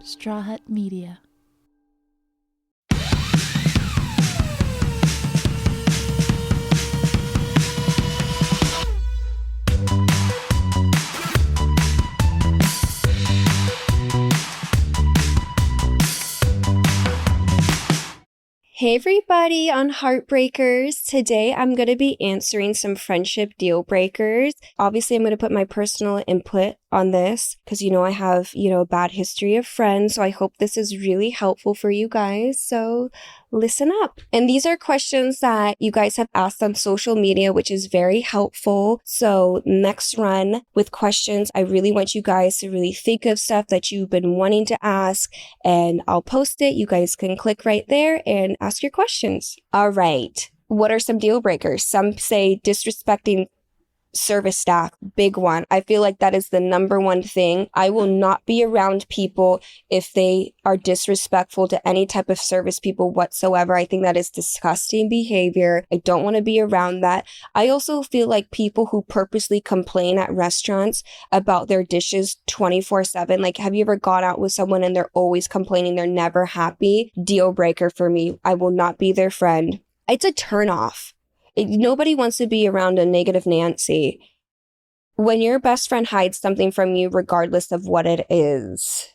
Straw Hut Media. Hey everybody on Heartbreakers. Today I'm going to be answering some friendship deal breakers. Obviously I'm going to put my personal input on this because I have, a bad history of friends. So I hope this is really helpful for you guys. So listen up. And these are questions that you guys have asked on social media, which is very helpful. So next run with questions, I really want you guys to really think of stuff that you've been wanting to ask, and I'll post it. You guys can click right there and ask your questions. All right. What are some deal breakers? Some say disrespecting service staff, big one. I feel like that is the number one thing. I will not be around people if they are disrespectful to any type of service people whatsoever. I think that is disgusting behavior. I don't want to be around that. I also feel like people who purposely complain at restaurants about their dishes 24/7. Like, have you ever gone out with someone and they're always complaining, they're never happy? Deal breaker for me. I will not be their friend. It's a turn off. Nobody wants to be around a negative Nancy. When your best friend hides something from you, regardless of what it is.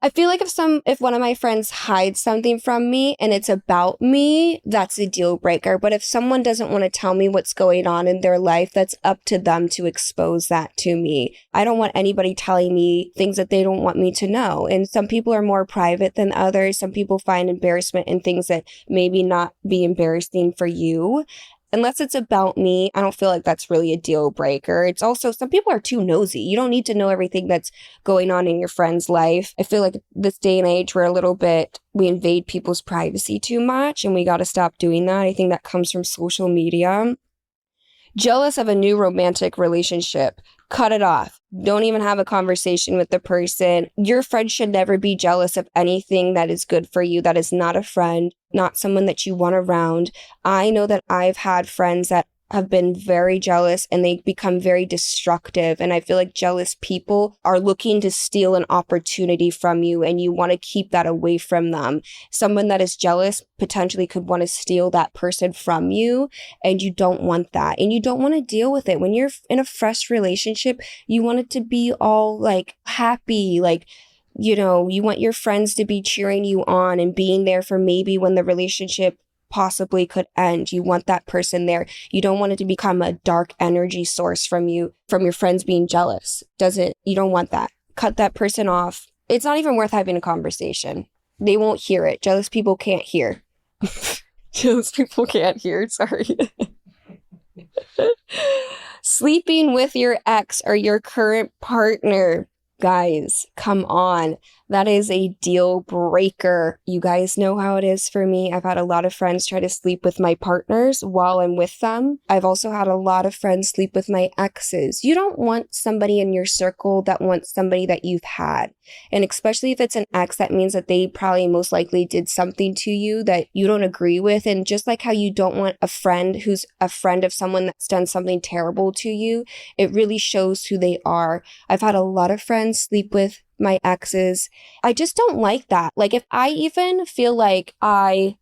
I feel like if one of my friends hides something from me and it's about me, that's a deal breaker. But if someone doesn't want to tell me what's going on in their life, that's up to them to expose that to me. I don't want anybody telling me things that they don't want me to know. And some people are more private than others. Some people find embarrassment in things that maybe not be embarrassing for you. Unless it's about me, I don't feel like that's really a deal breaker. It's also, some people are too nosy. You don't need to know everything that's going on in your friend's life. I feel like this day and age, we invade people's privacy too much, and we got to stop doing that. I think that comes from social media. Jealous of a new romantic relationship. Cut it off. Don't even have a conversation with the person. Your friend should never be jealous of anything that is good for you. That is not a friend, not someone that you want around. I know that I've had friends that have been very jealous and they become very destructive. And I feel like jealous people are looking to steal an opportunity from you, and you want to keep that away from them. Someone that is jealous potentially could want to steal that person from you, and you don't want that. And you don't want to deal with it. When you're in a fresh relationship, you want it to be all like happy, like, you want your friends to be cheering you on and being there for maybe when the relationship possibly could end. You want that person there. You don't want it to become a dark energy source from your friends being jealous. You don't want that. Cut that person off. It's not even worth having a conversation. They won't hear it. Jealous people can't hear. Jealous people can't hear. Sorry. Sleeping with your ex or your current partner. Guys, come on. That is a deal breaker. You guys know how it is for me. I've had a lot of friends try to sleep with my partners while I'm with them. I've also had a lot of friends sleep with my exes. You don't want somebody in your circle that wants somebody that you've had. And especially if it's an ex, that means that they probably most likely did something to you that you don't agree with. And just like how you don't want a friend who's a friend of someone that's done something terrible to you, it really shows who they are. I've had a lot of friends sleep with my exes. I just don't like that. Like, if I even feel like I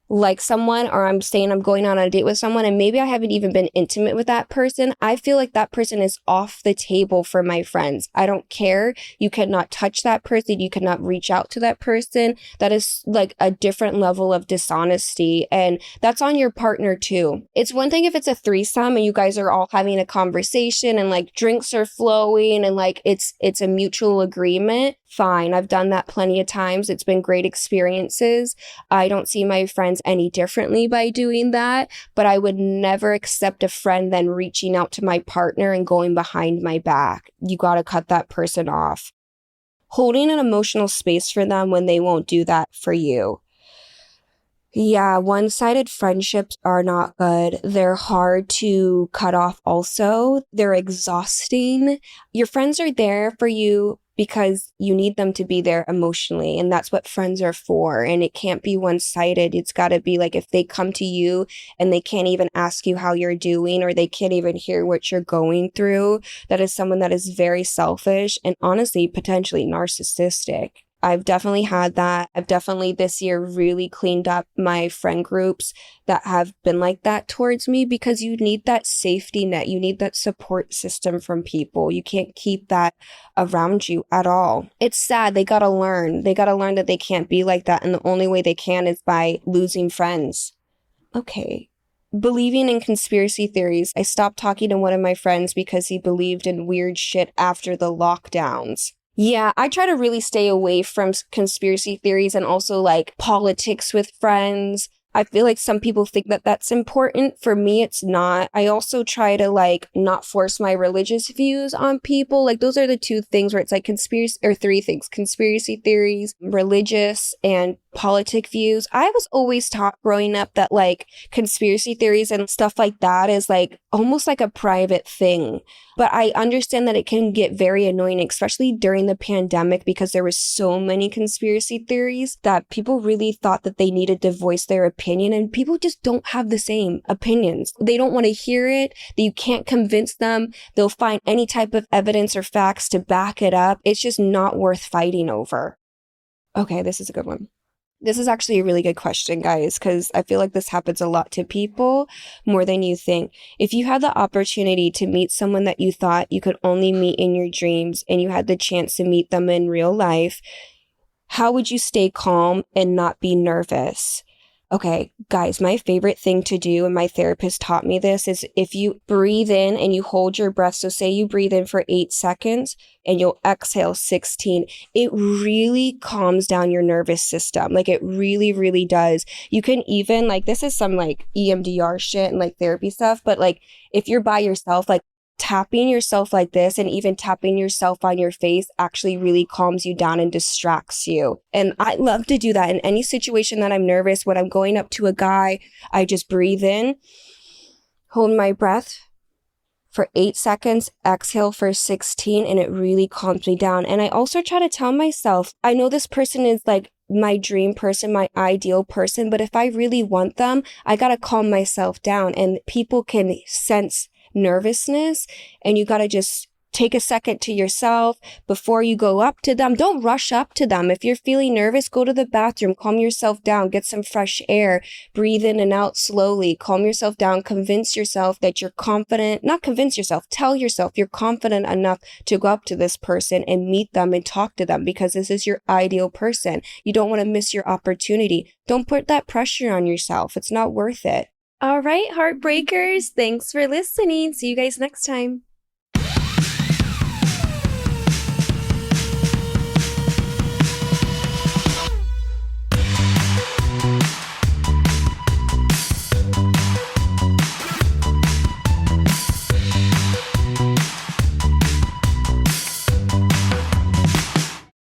like someone, or I'm going on a date with someone and maybe I haven't even been intimate with that person, I feel like that person is off the table for my friends. I don't care. You cannot touch that person. You cannot reach out to that person. That is like a different level of dishonesty, and that's on your partner too. It's one thing if it's a threesome and you guys are all having a conversation and like drinks are flowing and like it's a mutual agreement. Fine. I've done that plenty of times. It's been great experiences. I don't see my friends any differently by doing that, but I would never accept a friend then reaching out to my partner and going behind my back. You got to cut that person off. Holding an emotional space for them when they won't do that for you. Yeah, one-sided friendships are not good. They're hard to cut off also. They're exhausting. Your friends are there for you because you need them to be there emotionally. And that's what friends are for. And it can't be one-sided. It's got to be like if they come to you and they can't even ask you how you're doing, or they can't even hear what you're going through, that is someone that is very selfish and honestly, potentially narcissistic. I've definitely had that. I've definitely this year really cleaned up my friend groups that have been like that towards me, because you need that safety net. You need that support system from people. You can't keep that around you at all. It's sad. They gotta learn. They gotta learn that they can't be like that. And the only way they can is by losing friends. Okay. Believing in conspiracy theories. I stopped talking to one of my friends because he believed in weird shit after the lockdowns. Yeah, I try to really stay away from conspiracy theories and also like politics with friends. I feel like some people think that that's important. For me, it's not. I also try to like not force my religious views on people. Like those are the two things where it's like conspiracy, or three things: conspiracy theories, religious, and politic views. I was always taught growing up that like conspiracy theories and stuff like that is like almost like a private thing. But I understand that it can get very annoying, especially during the pandemic, because there was so many conspiracy theories that people really thought that they needed to voice their opinion, and people just don't have the same opinions. They don't want to hear it. That you can't convince them. They'll find any type of evidence or facts to back it up. It's just not worth fighting over. Okay, this is a good one. This is actually a really good question, guys, because I feel like this happens a lot to people more than you think. If you had the opportunity to meet someone that you thought you could only meet in your dreams, and you had the chance to meet them in real life, how would you stay calm and not be nervous? Okay, guys, my favorite thing to do, and my therapist taught me this, is if you breathe in and you hold your breath. So say you breathe in for 8 seconds and you'll exhale 16. It really calms down your nervous system. Like it really, really does. You can even like, this is some like EMDR shit and like therapy stuff, but like if you're by yourself, like tapping yourself like this and even tapping yourself on your face actually really calms you down and distracts you. And I love to do that in any situation that I'm nervous. When I'm going up to a guy, I just breathe in, hold my breath for 8 seconds, exhale for 16, and it really calms me down. And I also try to tell myself, I know this person is like my dream person, my ideal person, but if I really want them, I gotta calm myself down. And people can sense nervousness, and you got to just take a second to yourself before you go up to them. Don't rush up to them. If you're feeling nervous, go to the bathroom, calm yourself down, get some fresh air, breathe in and out slowly, calm yourself down, convince yourself that you're confident, not convince yourself, tell yourself you're confident enough to go up to this person and meet them and talk to them, because this is your ideal person. You don't want to miss your opportunity. Don't put that pressure on yourself. It's not worth it. All right, Heartbreakers, thanks for listening. See you guys next time.